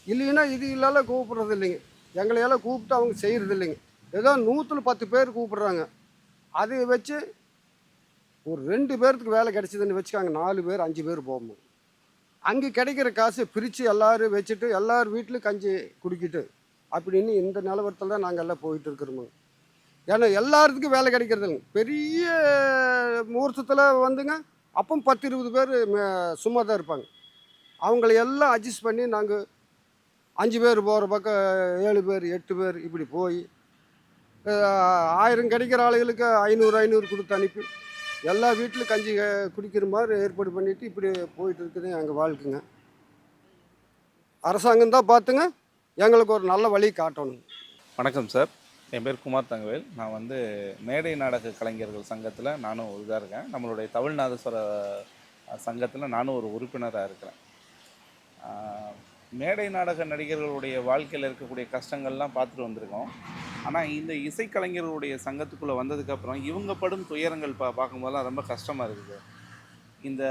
இல்லைன்னா இது இல்லாத கூப்பிட்றது இல்லைங்க. எங்களையெல்லாம் கூப்பிட்டு அவங்க செய்கிறது இல்லைங்க. ஏதோ 100ல் 10 பேர் கூப்பிட்றாங்க. அது வச்சு ஒரு 2 பேர்த்துக்கு வேலை கிடச்சிதுன்னு வச்சுக்காங்க, 4 பேர் 5 பேர் போகணும். அங்கே கிடைக்கிற காசு பிரித்து எல்லோரும் வச்சுட்டு எல்லார் வீட்டிலும் கஞ்சி குடிக்கிட்டு அப்படின்னு இந்த நிலவரத்தில் தான் நாங்கள் எல்லாம் போயிட்டு இருக்கிறோமுங்க. ஏன்னா எல்லாத்துக்கும் வேலை கிடைக்கிறது இல்லைங்க. பெரிய முகூர்த்தத்தில் வந்துங்க அப்போ 10-20 பேர் சும்மா தான் இருப்பாங்க. அவங்களையெல்லாம் அட்ஜஸ்ட் பண்ணி நாங்கள் 5 பேர் போகிற பக்கம் 7 பேர் 8 பேர் இப்படி போய் 1000 கிடைக்கிற ஆளுகளுக்கு 500 கொடுத்து அனுப்பி எல்லா வீட்டிலும் கஞ்சி குடிக்கிற மாதிரி ஏற்பாடு பண்ணிவிட்டு இப்படி போயிட்டு இருக்குது எங்கள் வாழ்க்கைங்க. அரசாங்கம் தான் பார்த்துங்க எங்களுக்கு ஒரு நல்ல வழி காட்டணும். வணக்கம் சார், என் பேர் குமார் தங்கவேல். நான் வந்து மேடை நாடக கலைஞர்கள் சங்கத்தில் நானும் ஒரு இதாக இருக்கேன். நம்மளுடைய தமிழ்நாதஸ்வர சங்கத்தில் நானும் ஒரு உறுப்பினராக இருக்கிறேன். மேடை நாடக நடிகர்களுடைய வாழ்க்கையில் இருக்கக்கூடிய கஷ்டங்கள்லாம் பார்த்துட்டு வந்திருக்கோம். ஆனால் இந்த இசைக்கலைஞர்களுடைய சங்கத்துக்குள்ளே வந்ததுக்கப்புறம் இவங்க படும் துயரங்கள் பார்க்கும்போதெல்லாம் ரொம்ப கஷ்டமாக இருக்குது. இந்த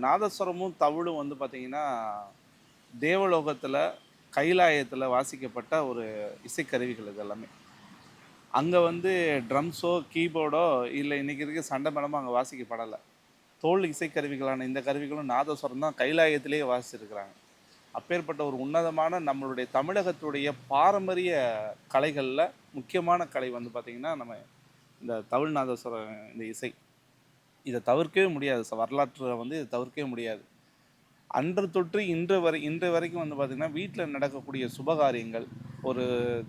நாதஸ்வரமும் தவிழும் வந்து பார்த்திங்கன்னா தேவலோகத்தில் கைலாயத்தில் வாசிக்கப்பட்ட ஒரு இசைக்கருவிகள் இது எல்லாமே. அங்கே வந்து ட்ரம்ஸோ கீபோர்டோ இல்லை இன்றைக்கி இருக்க சண்டை மேளமோ அங்கே வாசிக்கப்படலை. தோல் இசைக்கருவிகளான இந்த கருவிகளும் நாதஸ்வரம் தான் கைலாயத்திலேயே வாசிச்சிருக்கிறாங்க. அப்பேற்பட்ட ஒரு உன்னதமான நம்மளுடைய தமிழகத்துடைய பாரம்பரிய கலைகளில் முக்கியமான கலை வந்து பார்த்திங்கன்னா நம்ம இந்த தமிழ் நாதஸ்வரம், இந்த இசை. இதை தவிர்க்கவே முடியாது. வரலாற்றை வந்து இதை தவிர்க்கவே முடியாது. அன்று தொற்று இன்று வரைக்கும் வந்து பார்த்திங்கன்னா வீட்டில் நடக்கக்கூடிய சுபகாரியங்கள், ஒரு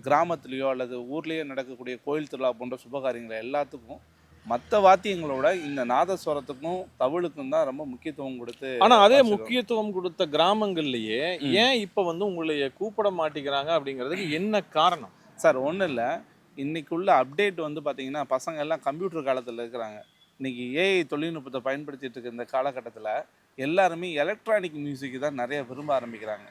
கிராமத்துலேயோ அல்லது ஊர்லேயோ நடக்கக்கூடிய கோயில் திருவிழா போன்ற சுபகாரியங்கள் எல்லாத்துக்கும் மற்ற வாத்தியங்களோட இந்த நாதஸ்வரத்துக்கும் தவிழுக்கும் தான் ரொம்ப முக்கியத்துவம் கொடுத்து. ஆனா அதே முக்கியத்துவம் கொடுத்த கிராமங்கள்லயே ஏன் இப்ப வந்து உங்களைய கூப்பிட மாட்டேங்கிறாங்க அப்படிங்கிறதுக்கு என்ன காரணம்? சார் ஒன்றும் இல்லை, இன்னைக்குள்ள அப்டேட் வந்து பார்த்திங்கன்னா பசங்க எல்லாம் கம்ப்யூட்டர் காலத்தில் இருக்கிறாங்க. இன்றைக்கி ஏஐ தொழில்நுட்பத்தை பயன்படுத்திகிட்டு இருக்க இந்த காலகட்டத்தில் எல்லாருமே எலக்ட்ரானிக் மியூசிக்கு தான் நிறைய விரும்ப ஆரம்பிக்கிறாங்க.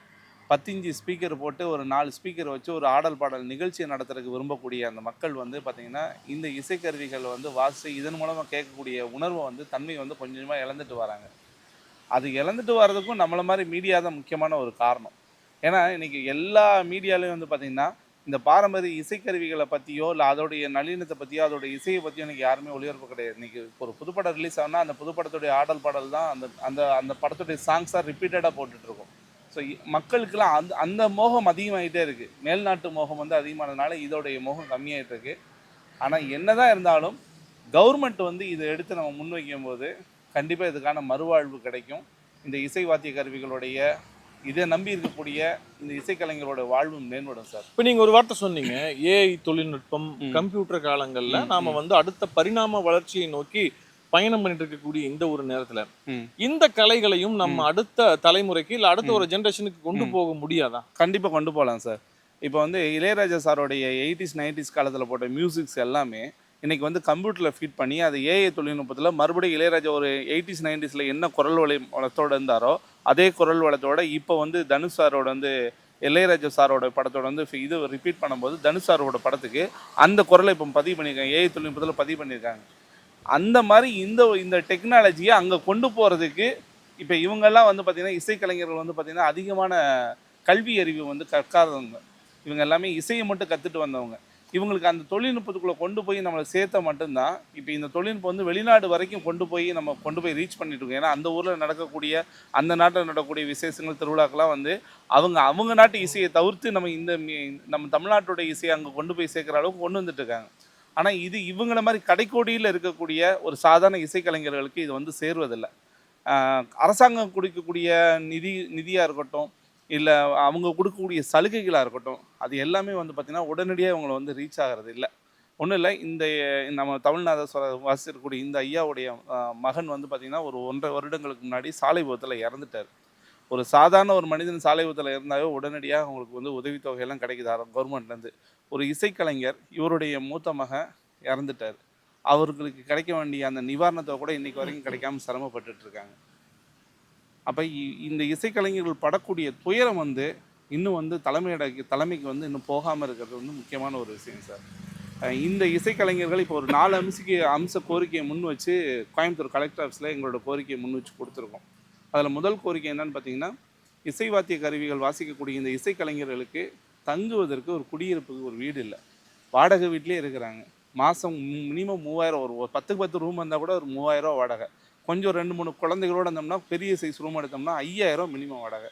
10 இன்ச்சு ஸ்பீக்கர் போட்டு ஒரு 4 ஸ்பீக்கர் வச்சு ஒரு ஆடல் பாடல் நிகழ்ச்சியை நடத்துறதுக்கு விரும்பக்கூடிய அந்த மக்கள் வந்து பார்த்திங்கன்னா இந்த இசைக்கருவிகள் வந்து வாசி இதன் மூலமாக கேட்கக்கூடிய உணர்வை வந்து தன்மை வந்து கொஞ்சம் கொஞ்சமாக இழந்துட்டு வராங்க. அது இழந்துட்டு வர்றதுக்கும் நம்மளை மாதிரி மீடியா தான் முக்கியமான ஒரு காரணம். ஏன்னா இன்றைக்கி எல்லா மீடியாலையும் வந்து பார்த்திங்கன்னா இந்த பாரம்பரிய இசைக்கருவிகளை பற்றியோ இல்லை அதோடைய நளினத்தை பற்றியோ அதோடைய இசையை பற்றியோ இன்றைக்கி யாருமே ஒளிபரப்பு கிடையாது. இன்றைக்கி ஒரு புதுப்படம் ரிலீஸ் ஆனால் அந்த புதுப்படத்துடைய ஆடல் பாடல் தான் அந்த அந்த அந்த படத்துடைய சாங்ஸாக ரிப்பீட்டடாக போட்டுட்ருக்கோம். ஸோ மக்களுக்கெல்லாம் அந்த மோகம் அதிகமாகிட்டே இருக்குது. மேல்நாட்டு மோகம் வந்து அதிகமானதுனால இதோடைய மோகம் கம்மியாகிட்டு இருக்குது. ஆனால் என்ன தான் இருந்தாலும் கவர்மெண்ட் வந்து இதை எடுத்து நம்ம முன்வைக்கும் போது கண்டிப்பாக இதுக்கான மறுவாழ்வு கிடைக்கும். இந்த இசை வாத்திய கருவிகளுடைய இதை நம்பி இருக்கக்கூடிய இந்த இசைக்கலைஞரோட வாழ்வும் மேம்படும் சார். இப்போ நீங்கள் ஒரு வார்த்தை சொன்னீங்க, ஏஐ தொழில்நுட்பம், கம்ப்யூட்டர் காலங்களில் நாம வந்து அடுத்த பரிணாம வளர்ச்சியை நோக்கி பயணம் பண்ணிட்டு இருக்கக்கூடிய இந்த ஒரு நேரத்துல இந்த கலைகளையும் நம்ம அடுத்த தலைமுறைக்கு இல்லை அடுத்த ஒரு ஜென்ரேஷனுக்கு கொண்டு போக முடியாதா? கண்டிப்பாக கொண்டு போகலாம் சார். இப்போ வந்து இளையராஜா சாரோடைய 80s 90s காலத்தில் போட்ட மியூசிக்ஸ் எல்லாமே இன்றைக்கி வந்து கம்ப்யூட்டரில் ஃபீட் பண்ணி அது ஏஐ தொழில்நுட்பத்தில் மறுபடியும் இளையராஜா ஒரு 80s 90s என்ன குரல் வளத்தோடு இருந்தாரோ அதே குரல் வளத்தோட இப்போ வந்து தனுஷ் சாரோட வந்து இளையராஜா சாரோட படத்தோட வந்து இது ரிப்பீட் பண்ணும்போது தனுஷ் சாரோட படத்துக்கு அந்த குரலை இப்போ பதிவு பண்ணியிருக்காங்க, ஏஐ தொழில்நுட்பத்தில் பதிவு பண்ணியிருக்காங்க. அந்த மாதிரி இந்த டெக்னாலஜியை அங்கே கொண்டு போகிறதுக்கு இப்போ இவங்கெல்லாம் வந்து பார்த்திங்கன்னா இசைக்கலைஞர்கள் வந்து பார்த்திங்கன்னா அதிகமான கல்வி அறிவு வந்து கற்காதவங்க. இவங்க எல்லாமே இசையை மட்டும் கற்றுட்டு வந்தவங்க. இவங்களுக்கு அந்த தொழில்நுட்பத்துக்குள்ளே கொண்டு போய் நம்மளை சேர்த்த மட்டும்தான் இப்போ இந்த தொழில்நுட்பம் வந்து வெளிநாடு வரைக்கும் கொண்டு போய் ரீச் பண்ணிட்டு இருக்கோம். ஏன்னா அந்த ஊரில் நடக்கக்கூடிய அந்த நாட்டில் நடக்கக்கூடிய விசேஷங்கள் திருவிழாக்கெல்லாம் வந்து அவங்க நாட்டு இசையை தவிர்த்து நம்ம தமிழ்நாட்டோட இசையை அங்கே கொண்டு போய் சேர்க்குற அளவுக்கு கொண்டு வந்துட்டு இருக்காங்க. ஆனால் இது இவங்கள மாதிரி கடைக்கோடியில் இருக்கக்கூடிய ஒரு சாதாரண இசைக்கலைஞர்களுக்கு இது வந்து சேர்வதில்லை. அரசாங்கம் கொடுக்கக்கூடிய நிதியாக இருக்கட்டும் இல்லை அவங்க கொடுக்கக்கூடிய சலுகைகளாக இருக்கட்டும் அது எல்லாமே வந்து பார்த்திங்கன்னா உடனடியாக இவங்களை வந்து ரீச் ஆகிறது இல்லை. ஒன்றும் இல்லை, நம்ம தமிழ்நாதஸ்வர வாசிக்கக்கூடிய இந்த ஐயாவுடைய மகன் வந்து பார்த்திங்கன்னா ஒரு 1.5 வருடங்களுக்கு முன்னாடி சாலை விபத்தில் இறந்துட்டார். ஒரு சாதாரண ஒரு மனிதன் சாலை விபத்தில் இருந்தாவே உடனடியாக அவங்களுக்கு வந்து உதவித்தொகையெல்லாம் கிடைக்குது கவர்மெண்ட்லேருந்து. ஒரு இசைக்கலைஞர் இவருடைய மூத்த மகன் இறந்துட்டார். அவர்களுக்கு கிடைக்க வேண்டிய அந்த நிவாரணத்தை கூட இன்றைக்கி வரைக்கும் கிடைக்காம சிரமப்பட்டுருக்காங்க. அப்போ இந்த இசைக்கலைஞர்கள் படக்கூடிய துயரம் வந்து இன்னும் வந்து தலைமைக்கு வந்து இன்னும் போகாமல் இருக்கிறது வந்து முக்கியமான ஒரு விஷயம் சார். இந்த இசைக்கலைஞர்கள் இப்போ ஒரு 4 அம்ச கோரிக்கையை முன் வச்சு கோயம்புத்தூர் கலெக்டர் ஆஃபீஸில் எங்களோட கோரிக்கையை முன் வச்சு கொடுத்துருக்கோம். அதில் முதல் கோரிக்கை என்னன்னு பார்த்தீங்கன்னா, இசை வாத்திய கருவிகள் வாசிக்கக்கூடிய இந்த இசைக்கலைஞர்களுக்கு தங்குவதற்கு ஒரு குடியிருப்புக்கு ஒரு வீடு இல்லை, வாடகை வீட்டிலே இருக்கிறாங்க. மாதம் மினிமம் 3000, ஒரு 10 ரூம் வந்தால் கூட ஒரு 3000 வாடகை. கொஞ்சம் 2-3 குழந்தைகளோடு இருந்தோம்னா பெரிய சைஸ் ரூம் எடுத்தோம்னா 5000 மினிமம் வாடகை.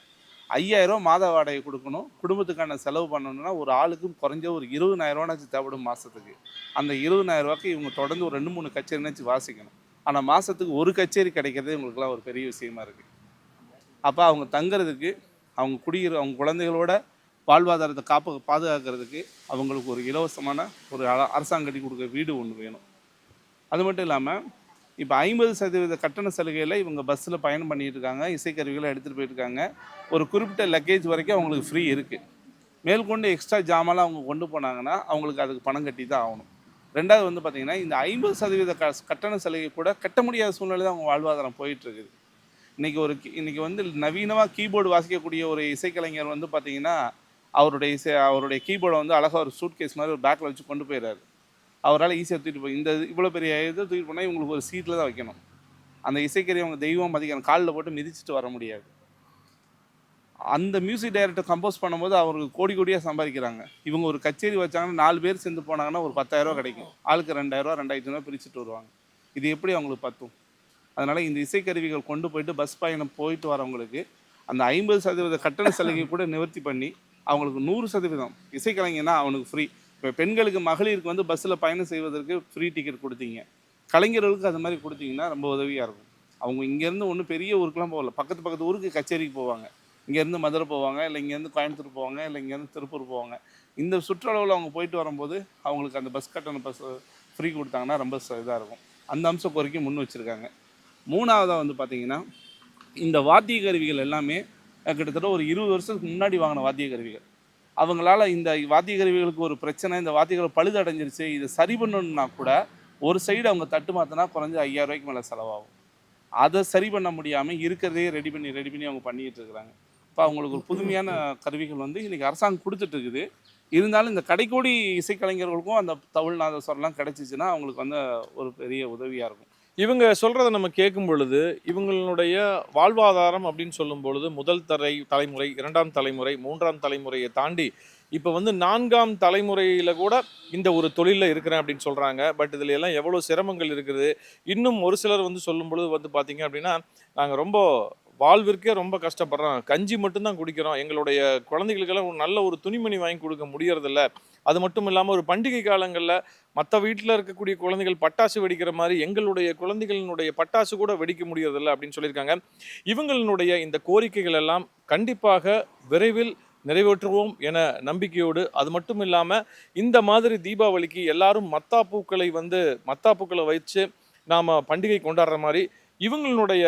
5000 மாத வாடகை கொடுக்கணும். குடும்பத்துக்கான செலவு பண்ணணும்னா ஒரு ஆளுக்கு குறைஞ்ச ஒரு 20000 தேவைப்படும் மாதத்துக்கு. அந்த 20000 இவங்க தொடர்ந்து ஒரு 2-3 கச்சேரினாச்சும் வாசிக்கணும். ஆனால் மாதத்துக்கு ஒரு கச்சேரி கிடைக்கிறதே இவங்களுக்குலாம் ஒரு பெரிய விஷயமா இருக்குது. அப்போ அவங்க தங்குறதுக்கு, அவங்க குழந்தைகளோட வாழ்வாதாரத்தை பாதுகாக்கிறதுக்கு அவங்களுக்கு ஒரு இலவசமான ஒரு அரசாங்கம் கட்டி கொடுக்குற வீடு ஒன்று வேணும். அது மட்டும் இல்லாமல் இப்போ 50% கட்டண சலுகையில் இவங்க பஸ்ஸில் பயணம் பண்ணிட்டு இருக்காங்க, இசைக்கருவிகளை எடுத்துகிட்டு போயிருக்காங்க. ஒரு குறிப்பிட்ட லக்கேஜ் வரைக்கும் அவங்களுக்கு ஃப்ரீ இருக்குது. மேற்கொண்டு எக்ஸ்ட்ரா ஜாமான்லாம் அவங்க கொண்டு போனாங்கன்னா அவங்களுக்கு அதுக்கு பணம் கட்டி தான் ஆகணும். ரெண்டாவது வந்து பார்த்திங்கன்னா, இந்த 50% கட்டண சலுகை கூட கட்ட முடியாத சூழ்நிலை தான் அவங்க வாழ்வாதாரம் போயிட்டுருக்குது. இன்றைக்கி வந்து நவீனமாக கீபோர்டு வாசிக்கக்கூடிய ஒரு இசைக்கலைஞர் வந்து பார்த்திங்கன்னா, அவருடைய கீபோர்டை வந்து அழகாக ஒரு சூட்கேஸ் மாதிரி ஒரு பேக்கில் வச்சு கொண்டு போயிடுறாரு. அவரால் ஈஸியாக தூக்கிட்டு போய் இவ்வளோ பெரிய இதை தூக்கிட்டு போனால் இவங்களுக்கு ஒரு சீட்டில் தான் வைக்கணும். அந்த இசைக்கருவி அவங்க தெய்வம் மதிக்கணும், காலில் போட்டு மிதிச்சுட்டு வர முடியாது. அந்த மியூசிக் டைரக்டர் கம்போஸ் பண்ணும்போது அவருக்கு கோடி கோடியாக சம்பாதிக்கிறாங்க. இவங்க ஒரு கச்சேரி வச்சாங்கன்னா 4 பேர் சேர்ந்து போனாங்கன்னா ஒரு 10,000 கிடைக்கும். ஆளுக்கு 2,000 2,500 பிரிச்சுட்டு வருவாங்க. இது எப்படி அவங்களுக்கு பத்தும்? அதனால் இந்த இசைக்கருவிகள் கொண்டு போயிட்டு பஸ் பயணம் போயிட்டு வரவங்களுக்கு அந்த 50% கட்டண சலுகை கூட நிவர்த்தி பண்ணி அவங்களுக்கு 100% இசைக்கலைஞனா அவனுக்கு ஃப்ரீ. இப்போ பெண்களுக்கு மகளிருக்கு வந்து பஸ்ஸில் பயணம் செய்வதற்கு ஃப்ரீ டிக்கெட் கொடுத்தீங்க, கலைஞர்களுக்கு அது மாதிரி கொடுத்தீங்கன்னா ரொம்ப உதவியாக இருக்கும். அவங்க இங்கேருந்து ஒன்றும் பெரிய ஊருக்குலாம் போகல, பக்கத்து ஊருக்கு கச்சேரிக்கு போவாங்க. இங்கேருந்து மதுரை போவாங்க, இல்லை இங்கேருந்து கோயம்புத்தூர் போவாங்க, இல்லை இங்கேருந்து திருப்பூர் போவாங்க. இந்த சுற்றளவில் அவங்க போயிட்டு வரும்போது அவங்களுக்கு அந்த பஸ் ஃப்ரீ கொடுத்தாங்கன்னா ரொம்ப இதாக இருக்கும். அந்த அம்சம் குறைக்கும் முன் வச்சுருக்காங்க. மூணாவதாக வந்து பார்த்திங்கன்னா, இந்த வாத்திய கருவிகள் எல்லாமே கிட்டத்தட்ட ஒரு 20 வருஷத்துக்கு முன்னாடி வாங்கின வாத்திய கருவிகள். அவங்களால இந்த வாத்திய கருவிகளுக்கு ஒரு பிரச்சனை, இந்த வாத்தியங்கள் பழுதடைஞ்சிருச்சு, இதை சரி பண்ணணுன்னா கூட ஒரு சைடு அவங்க தட்டு மாற்றினா குறைஞ்சி 5,000 ரூபாய்க்கு மேலே செலவாகும். அதை சரி பண்ண முடியாமல் இருக்கிறதே ரெடி பண்ணி அவங்க பண்ணிகிட்டு இருக்கிறாங்க. இப்போ அவங்களுக்கு ஒரு புதுமையான கருவிகள் வந்து இன்றைக்கி அரசாங்கம் கொடுத்துட்ருக்குது. இருந்தாலும் இந்த கடைக்கோடி இசைக்கலைஞர்களுக்கும் அந்த தமிழ்நாதஸ்வரம்லாம் கிடச்சிச்சின்னா அவங்களுக்கு வந்து ஒரு பெரிய உதவியாக இருக்கும். இவங்க சொல்கிறத நம்ம கேட்கும் பொழுது இவங்களுடைய வாழ்வாதாரம் அப்படின்னு சொல்லும் பொழுது முதல் தலைமுறை, 2ஆம் தலைமுறை, 3ஆம் தலைமுறையை தாண்டி இப்போ வந்து 4ஆம் தலைமுறையில் கூட இந்த ஒரு தொழிலில் இருக்கிறேன் அப்படின்னு சொல்கிறாங்க. பட் இதில் எல்லாம் எவ்வளோ சிரமங்கள் இருக்குது. இன்னும் ஒரு சிலர் வந்து சொல்லும் பொழுது வந்து பார்த்திங்க அப்படின்னா, நாங்கள் ரொம்ப வாழ்விற்கே ரொம்ப கஷ்டப்படுறோம், கஞ்சி மட்டும்தான் குடிக்கிறோம், எங்களுடைய குழந்தைகளுக்கெல்லாம் நல்ல ஒரு துணிமணி வாங்கி கொடுக்க முடியறதில்ல. அது மட்டும் இல்லாமல் ஒரு பண்டிகை காலங்களில் மற்ற வீட்டில் இருக்கக்கூடிய குழந்தைகள் பட்டாசு வெடிக்கிற மாதிரி எங்களுடைய குழந்தைகளினுடைய பட்டாசு கூட வெடிக்க முடியறதில்ல அப்படின்னு சொல்லியிருக்காங்க. இவங்களினுடைய இந்த கோரிக்கைகள் எல்லாம் கண்டிப்பாக விரைவில் நிறைவேற்றுவோம் என நம்பிக்கையோடு, அது மட்டும் இல்லாமல் இந்த மாதிரி தீபாவளிக்கு எல்லாரும் மத்தாப்பூக்களை வச்சு நாம் பண்டிகை கொண்டாடுற மாதிரி இவங்களுடைய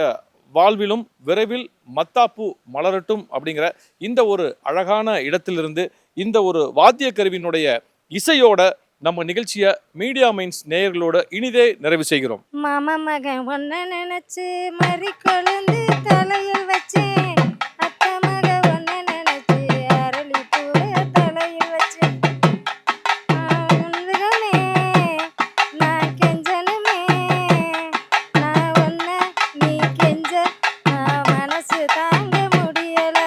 வாழ்விலும் விரைவில் மத்தாப்பூ மலரட்டும் அப்படிங்கிற இந்த ஒரு அழகான இடத்திலிருந்து இந்த ஒரு வாத்திய கருவியினுடைய இசையோட நம்ம நிகழ்ச்சியை மீடியா மைன்ஸ் நேயர்களோட இனிதே நிறைவு செய்கிறோம். மாமா மகன் ஒன்ன நினைச்சு மறி கொழுந்து தலையில் வச்சேன், அத்தை மக ஒன்ன நினைச்சு அரளி பூவை தலையில் வச்சேன். உன்னுகமே நான் கெஞ்சனுமே, நான் ஒன்ன நீ கெஞ்ச நான் மனசு தாங்க முடியல.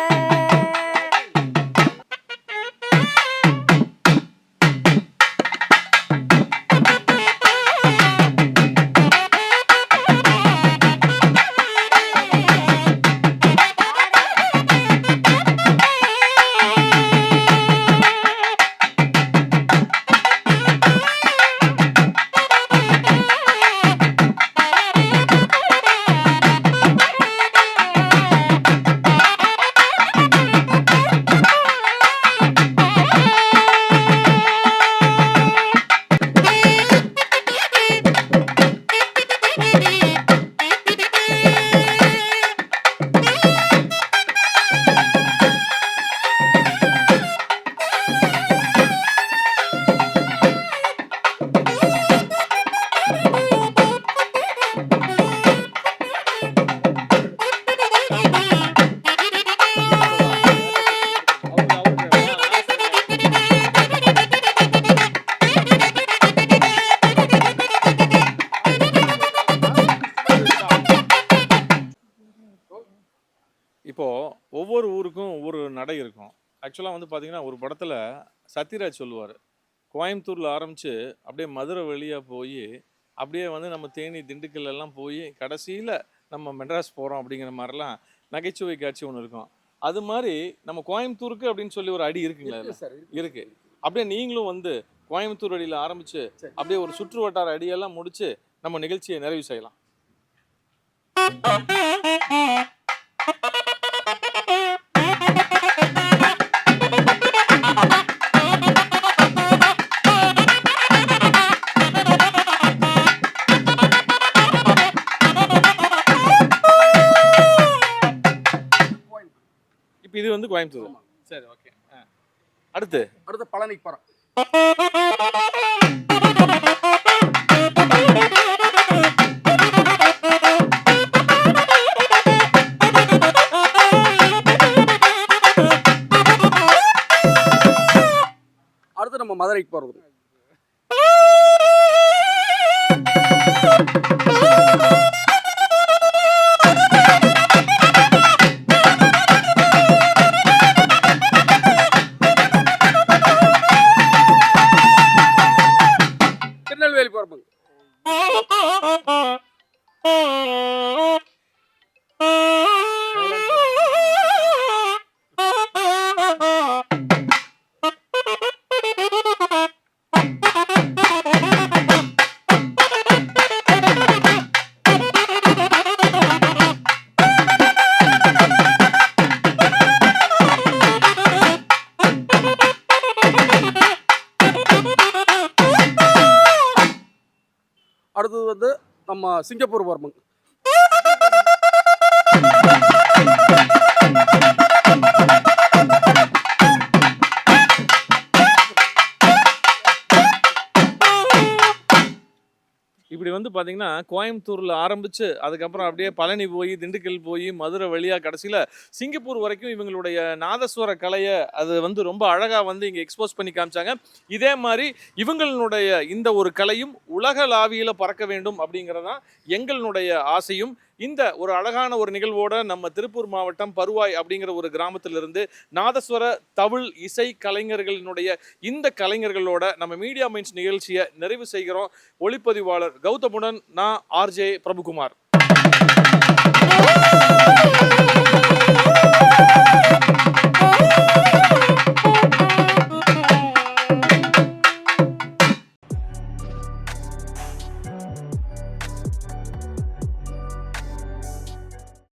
இப்போது ஒவ்வொரு ஊருக்கும் ஒவ்வொரு நடை இருக்கும். ஆக்சுவலாக வந்து பார்த்திங்கன்னா, ஒரு படத்தில் சத்யராஜ் சொல்லுவார், கோயம்புத்தூரில் ஆரம்பித்து அப்படியே மதுரை வழியாக போய் அப்படியே வந்து நம்ம தேனி திண்டுக்கல் எல்லாம் போய் கடைசியில் நம்ம மெட்ராஸ் போகிறோம் அப்படிங்கிற மாதிரிலாம் நகைச்சுவை காட்சி ஒன்று இருக்கும். அது மாதிரி நம்ம கோயம்புத்தூருக்கு அப்படின்னு சொல்லி ஒரு அடி இருக்குங்களா? இருக்கு. அப்படியே நீங்களும் வந்து கோயம்புத்தூர் அடியில் ஆரம்பித்து அப்படியே ஒரு சுற்று வட்டார அடியெல்லாம் முடித்து நம்ம நிகழ்ச்சியை நிறைவு செய்யலாம். திருப்பூர்லேருந்து கோயம்புத்தூர். சரி, ஓகே. அடுத்து பழனிக்கு போகிறோம். அடுத்து நம்ம மதுரைக்கு போகிறது. திருநெல்வேலி போகிறோம். அடுத்தது வந்து நம்ம சிங்கப்பூர் போகிறோம். இப்படி வந்து பார்த்தீங்கன்னா கோயம்புத்தூரில் ஆரம்பித்து அதுக்கப்புறம் அப்படியே பழனி போய் திண்டுக்கல் போய் மதுரை வழியாக கடைசியில் சிங்கப்பூர் வரைக்கும் இவங்களுடைய நாதஸ்வர கலையை அது வந்து ரொம்ப அழகாக வந்து இங்கே எக்ஸ்போஸ் பண்ணி காமிச்சாங்க. இதே மாதிரி இவங்களுடைய இந்த ஒரு கலையும் உலகளாவியில் பறக்க வேண்டும் அப்படிங்கிறதான் எங்களுடைய ஆசையும். இந்த ஒரு அழகான ஒரு நிகழ்வோட நம்ம திருப்பூர் மாவட்டம் பருவாய் அப்படிங்கிற ஒரு கிராமத்திலிருந்து நாதஸ்வர தவில் இசை கலைஞர்களினுடைய இந்த கலைஞர்களோட நம்ம மீடியா மைண்ட்ஸ் நிகழ்ச்சியை நிறைவு செய்கிறோம். ஒளிப்பதிவாளர் கௌதமுடன் நான் ஆர்ஜே பிரபுகுமார்.